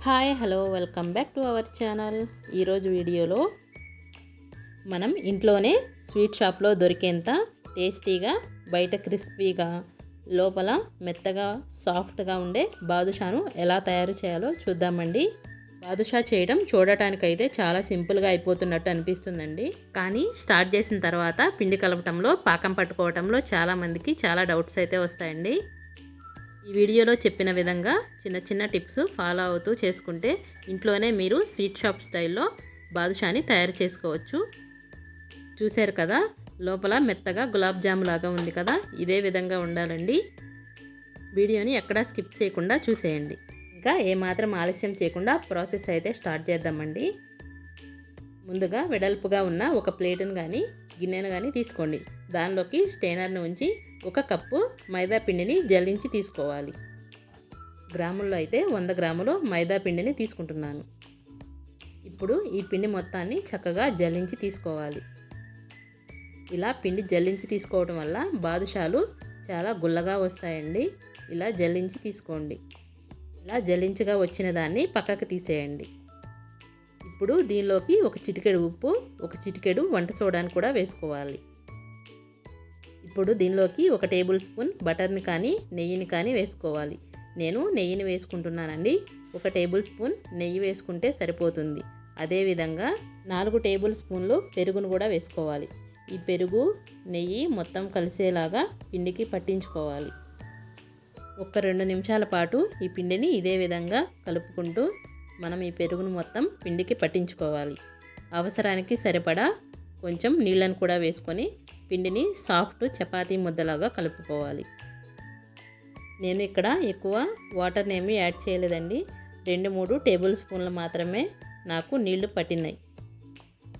Hi hello welcome back to our channel. ఈరోజు వీడియోలో మనం ఇంట్లోనే స్వీట్ షాప్లో దొరికేంత టేస్టీగా, బయట క్రిస్పీగా, లోపల మెత్తగా సాఫ్ట్గా ఉండే బాదుషాను ఎలా తయారు చేయాలో చూద్దామండి. బాదుషా చేయడం చూడటానికైతే చాలా సింపుల్గా అయిపోతున్నట్టు అనిపిస్తుందండి. కానీ స్టార్ట్ చేసిన తర్వాత పిండి కలపటంలో, పాకం పట్టుకోవటంలో చాలామందికి చాలా డౌట్స్ అయితే వస్తాయండి. ఈ వీడియోలో చెప్పిన విధంగా చిన్న చిన్న టిప్స్ ఫాలో అవుతూ చేసుకుంటే ఇంట్లోనే మీరు స్వీట్ షాప్ స్టైల్లో బాదుషాని తయారు చేసుకోవచ్చు. చూశారు కదా, లోపల మెత్తగా గులాబ్ జామ్ లాగా ఉంది కదా, ఇదే విధంగా ఉండాలండి. వీడియోని ఎక్కడా స్కిప్ చేయకుండా చూసేయండి. ఇంకా ఏమాత్రం ఆలస్యం చేయకుండా ప్రాసెస్ అయితే స్టార్ట్ చేద్దామండి. ముందుగా వెడల్పుగా ఉన్న ఒక ప్లేటును కానీ గిన్నెను కానీ తీసుకోండి. దానిలోకి స్టెయినర్ను ఉంచి 1 కప్పు మైదా పిండిని జల్లించి తీసుకోవాలి. గ్రాముల్లో అయితే 100 గ్రాములు మైదా పిండిని తీసుకుంటున్నాను. ఇప్పుడు ఈ పిండి మొత్తాన్ని చక్కగా జల్లించి తీసుకోవాలి. ఇలా పిండి జల్లించి తీసుకోవడం వల్ల బాదుషాలు చాలా గుల్లగా వస్తాయండి. ఇలా జల్లించి తీసుకోండి. ఇలా జల్లించగా వచ్చిన దాన్ని పక్కకు తీసేయండి. ఇప్పుడు దీనిలోకి 1 చిటికెడు ఉప్పు, 1 చిటికెడు వంట సోడాను కూడా వేసుకోవాలి. ఇప్పుడు దీనిలోకి 1 టేబుల్ స్పూన్ బటర్ని కానీ నెయ్యిని కానీ వేసుకోవాలి. నేను నెయ్యిని వేసుకుంటున్నానండి. 1 టేబుల్ స్పూన్ నెయ్యి వేసుకుంటే సరిపోతుంది. అదేవిధంగా 4 టేబుల్ స్పూన్లు పెరుగును కూడా వేసుకోవాలి. ఈ పెరుగు, నెయ్యి మొత్తం కలిసేలాగా పిండికి పట్టించుకోవాలి. 1-2 నిమిషాల పాటు ఈ పిండిని ఇదే విధంగా కలుపుకుంటూ మనం ఈ పెరుగును మొత్తం పిండికి పట్టించుకోవాలి. అవసరానికి సరిపడా కొంచెం నీళ్ళను కూడా వేసుకొని పిండిని సాఫ్ట్ చపాతీ ముద్దలాగా కలుపుకోవాలి. నేను ఇక్కడ ఎక్కువ వాటర్ని ఏమీ యాడ్ చేయలేదండి. 2-3 టేబుల్ స్పూన్లు మాత్రమే నాకు నీళ్లు పట్టినాయి.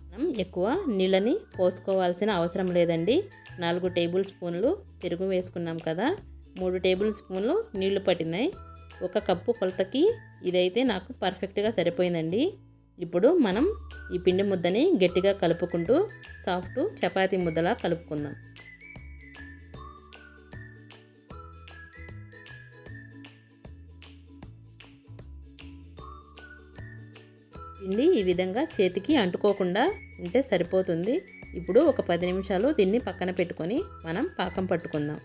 మనం ఎక్కువ నీళ్ళని పోసుకోవాల్సిన అవసరం లేదండి. 4 టేబుల్ స్పూన్లు పెరుగు వేసుకున్నాం కదా, 3 టేబుల్ స్పూన్లు నీళ్లు పట్టినాయి. 1 కప్పు కొలతకి ఇదైతే నాకు పర్ఫెక్ట్గా సరిపోయిందండి. ఇప్పుడు మనం ఈ పిండి ముద్దని గట్టిగా కలుపుకుంటూ సాఫ్ట్ చపాతీ ముద్దలా కలుపుకుందాం. పిండి ఈ విధంగా చేతికి అంటుకోకుండా ఉంటే సరిపోతుంది. ఇప్పుడు ఒక 10 నిమిషాలు దీన్ని పక్కన పెట్టుకొని మనం పాకం పట్టుకుందాం.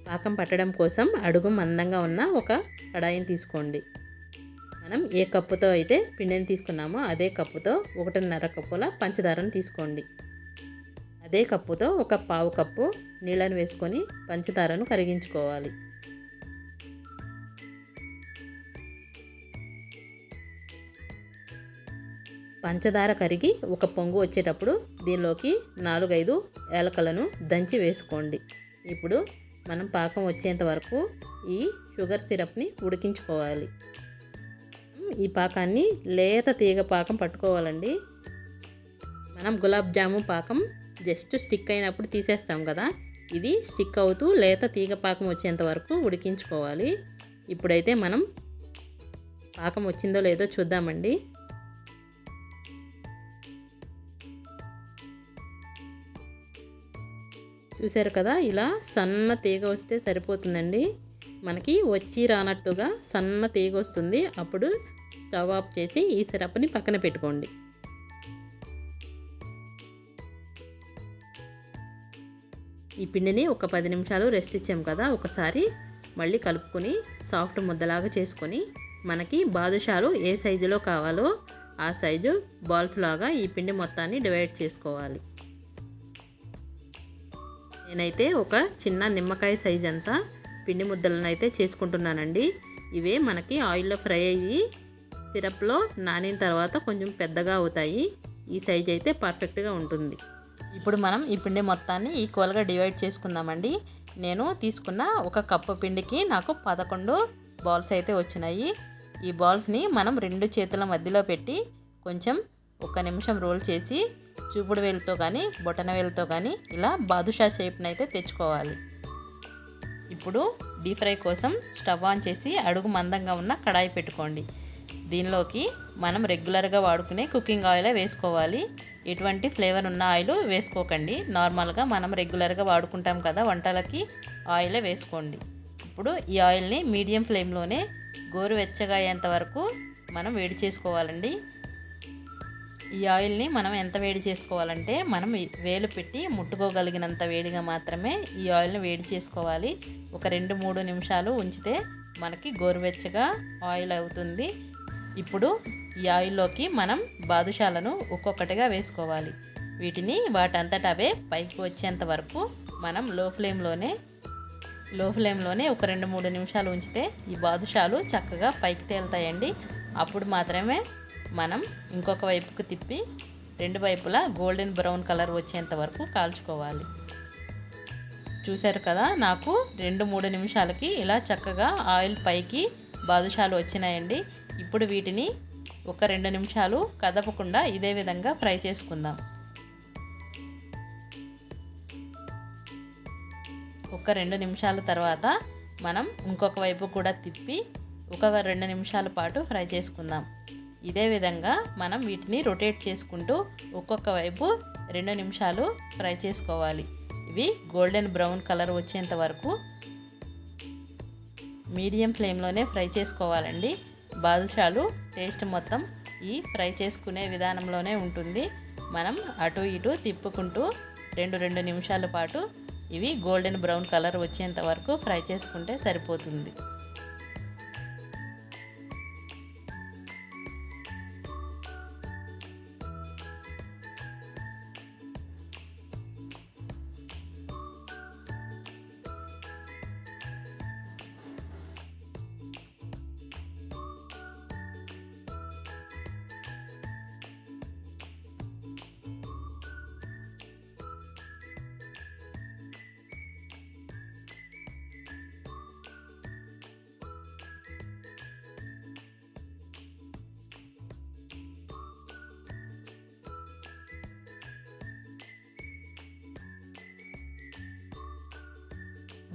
పాకం పట్టడం కోసం అడుగు మందంగా ఉన్న ఒక కడాయిని తీసుకోండి. మనం ఏ కప్పుతో అయితే పిండిని తీసుకున్నామో అదే కప్పుతో 1.5 కప్పుల పంచదారను తీసుకోండి. అదే కప్పుతో 1/4 కప్పు నీళ్ళను వేసుకొని పంచదారను కరిగించుకోవాలి. పంచదార కరిగి ఒక పొంగు వచ్చేటప్పుడు దీనిలోకి 4-5 యాలకులను దంచి వేసుకోండి. ఇప్పుడు మనం పాకం వచ్చేంత వరకు ఈ షుగర్ సిరప్ని ఉడికించుకోవాలి. ఈ పాకాన్ని లేత తీగ పాకం పట్టుకోవాలండి. మనం గులాబ్ జాము పాకం జస్ట్ స్టిక్ అయినప్పుడు తీసేస్తాం కదా, ఇది స్టిక్ అవుతూ లేత తీగ పాకం వచ్చేంత వరకు ఉడికించుకోవాలి. ఇప్పుడైతే మనం పాకం వచ్చిందో లేదో చూద్దామండి. చూశారు కదా, ఇలా సన్న తీగ వస్తే సరిపోతుందండి. మనకి వచ్చి రానట్టుగా సన్న తీగ వస్తుంది. అప్పుడు స్టవ్ ఆఫ్ చేసి ఈ సిరప్ని పక్కన పెట్టుకోండి. ఈ పిండిని ఒక 10 నిమిషాలు రెస్ట్ ఇచ్చాం కదా, ఒకసారి మళ్ళీ కలుపుకొని సాఫ్ట్ ముద్దలాగా చేసుకొని మనకి బాదుషాలు ఏ సైజులో కావాలో ఆ సైజు బాల్స్ లాగా ఈ పిండి మొత్తాన్ని డివైడ్ చేసుకోవాలి. నేనైతే ఒక చిన్న నిమ్మకాయ సైజ్ అంతా పిండి ముద్దలను అయితే చేసుకుంటున్నానండి. ఇవే మనకి ఆయిల్లో ఫ్రై అయ్యి సిరప్లో నానిన తర్వాత కొంచెం పెద్దగా అవుతాయి. ఈ సైజ్ అయితే పర్ఫెక్ట్గా ఉంటుంది. ఇప్పుడు మనం ఈ పిండి మొత్తాన్ని ఈక్వల్గా డివైడ్ చేసుకుందామండి. నేను తీసుకున్న 1 కప్పు పిండికి నాకు 11 బాల్స్ అయితే వచ్చినాయి. ఈ బాల్స్ని మనం 2 చేతుల మధ్యలో పెట్టి కొంచెం 1 నిమిషం రోల్ చేసి చూపుడు వేలుతో కానీ బొటన వేలుతో కానీ ఇలా బాదుషా షేప్ని అయితే తెచ్చుకోవాలి. ఇప్పుడు డీప్ ఫ్రై కోసం స్టవ్ ఆన్ చేసి అడుగు మందంగా ఉన్న కడాయి పెట్టుకోండి. దీనిలోకి మనం రెగ్యులర్గా వాడుకునే కుకింగ్ ఆయిలే వేసుకోవాలి. ఎటువంటి ఫ్లేవర్ ఉన్న ఆయిల్ వేసుకోకండి. నార్మల్గా మనం రెగ్యులర్గా వాడుకుంటాం కదా వంటలకి, ఆయిలే వేసుకోండి. ఇప్పుడు ఈ ఆయిల్ని మీడియం ఫ్లేమ్లోనే గోరువెచ్చగా అయ్యేంత వరకు మనం వేడి చేసుకోవాలండి. ఈ ఆయిల్ని మనం ఎంత వేడి చేసుకోవాలంటే మనం వేలు పెట్టి ముట్టుకోగలిగినంత వేడిగా మాత్రమే ఈ ఆయిల్ని వేడి చేసుకోవాలి. ఒక 2-3 నిమిషాలు ఉంచితే మనకి గోరువెచ్చగా ఆయిల్ అవుతుంది. ఇప్పుడు ఈ ఆయిల్లోకి మనం బాదుషాలను ఒక్కొక్కటిగా వేసుకోవాలి. వీటిని వాటంతట అవే పైకి వచ్చేంత వరకు మనం లో ఫ్లేమ్లోనే ఒక 2-3 నిమిషాలు ఉంచితే ఈ బాదుషాలు చక్కగా పైకి తేలుతాయండి. అప్పుడు మాత్రమే మనం ఇంకొక వైపుకు తిప్పి 2 వైపులా గోల్డెన్ బ్రౌన్ కలర్ వచ్చేంత వరకు కాల్చుకోవాలి. చూశారు కదా, నాకు 2-3 నిమిషాలకి ఇలా చక్కగా ఆయిల్ పైకి బాదుషాలు వచ్చినాయండి. ఇప్పుడు వీటిని ఒక 2 నిమిషాలు కదపకుండా ఇదే విధంగా ఫ్రై చేసుకుందాం. ఒక 2 నిమిషాల తర్వాత మనం ఇంకొక వైపు కూడా తిప్పి ఒక 2 నిమిషాల పాటు ఫ్రై చేసుకుందాం. ఇదే విధంగా మనం వీటిని రొటేట్ చేసుకుంటూ ఒక్కొక్క వైపు 2 నిమిషాలు ఫ్రై చేసుకోవాలి. ఇవి గోల్డెన్ బ్రౌన్ కలర్ వచ్చేంత వరకు మీడియం ఫ్లేమ్లోనే ఫ్రై చేసుకోవాలండి. బాదుషాలు టేస్ట్ మొత్తం ఈ ఫ్రై చేసుకునే విధానంలోనే ఉంటుంది. మనం అటు ఇటు తిప్పుకుంటూ 2 నిమిషాల పాటు ఇవి గోల్డెన్ బ్రౌన్ కలర్ వచ్చేంత వరకు ఫ్రై చేసుకుంటే సరిపోతుంది.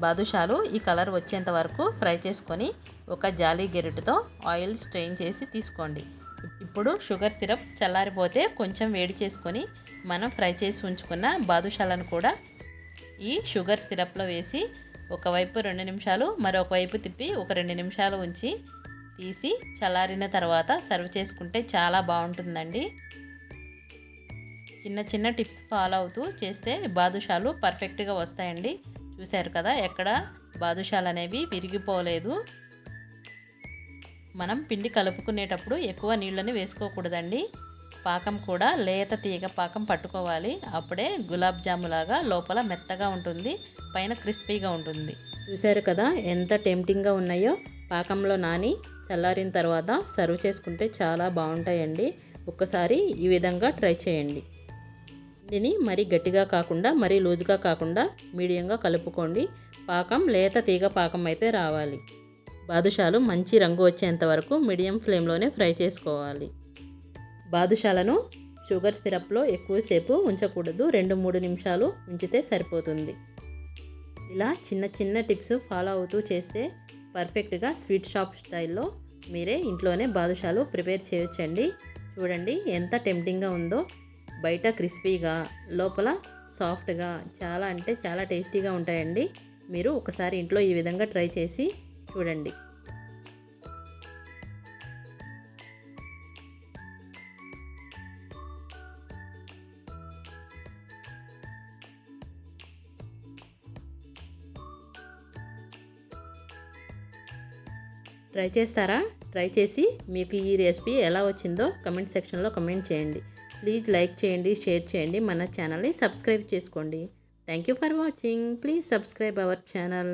బాదుషాలు ఈ కలర్ వచ్చేంత వరకు ఫ్రై చేసుకొని ఒక జాలీ గెరిటతో ఆయిల్ స్ట్రెయిన్ చేసి తీసుకోండి. ఇప్పుడు షుగర్ సిరప్ చల్లారిపోతే కొంచెం వేడి చేసుకొని మనం ఫ్రై చేసి ఉంచుకున్న బాదుషాలను కూడా ఈ షుగర్ సిరప్లో వేసి ఒకవైపు 2 నిమిషాలు మరొక వైపు తిప్పి ఒక 2 నిమిషాలు ఉంచి తీసి చల్లారిన తర్వాత సర్వ్ చేసుకుంటే చాలా బాగుంటుందండి. చిన్న చిన్న టిప్స్ ఫాలో అవుతూ చేస్తే బాదుషాలు పర్ఫెక్ట్గా వస్తాయండి. చూశారు కదా, ఎక్కడ బాదుషాలు అనేవి విరిగిపోలేదు. మనం పిండి కలుపుకునేటప్పుడు ఎక్కువ నీళ్ళని వేసుకోకూడదండి. పాకం కూడా లేత తీగ పాకం పట్టుకోవాలి. అప్పుడే గులాబ్ జాములాగా లోపల మెత్తగా ఉంటుంది, పైన క్రిస్పీగా ఉంటుంది. చూశారు కదా ఎంత టెంప్టింగ్గా ఉన్నాయో. పాకంలో నాని చల్లారిన తర్వాత సర్వ్ చేసుకుంటే చాలా బాగుంటాయండి. ఒక్కసారి ఈ విధంగా ట్రై చేయండి. దీన్ని మరీ గట్టిగా కాకుండా మరీ లూజ్గా కాకుండా మీడియంగా కలుపుకోండి. పాకం లేత తీగ పాకం అయితే రావాలి. బాదుషాలు మంచి రంగు వచ్చేంత వరకు మీడియం ఫ్లేమ్లోనే ఫ్రై చేసుకోవాలి. బాదుషాలను షుగర్ సిరప్లో ఎక్కువసేపు ఉంచకూడదు, 2-3 నిమిషాలు ఉంచితే సరిపోతుంది. ఇలా చిన్న చిన్న టిప్స్ ఫాలో అవుతూ చేస్తే పర్ఫెక్ట్గా స్వీట్ షాప్ స్టైల్లో మీరే ఇంట్లోనే బాదుషాలు ప్రిపేర్ చేయొచ్చండి. చూడండి ఎంత టెంప్టింగ్గా ఉందో. బయట క్రిస్పీగా లోపల సాఫ్ట్గా చాలా అంటే చాలా టేస్టీగా ఉంటాయండి. మీరు ఒకసారి ఇంట్లో ఈ విధంగా ట్రై చేసి చూడండి. ట్రై చేస్తారా? ట్రై చేసి మీకు ఈ రెసిపీ ఎలా వచ్చిందో కమెంట్ సెక్షన్లో కమెంట్ చేయండి. ప్లీజ్ లైక్ చేయండి, షేర్ చేయండి, మన ఛానల్ని సబ్స్క్రైబ్ చేసుకోండి. Thank you for watching. Please subscribe our channel.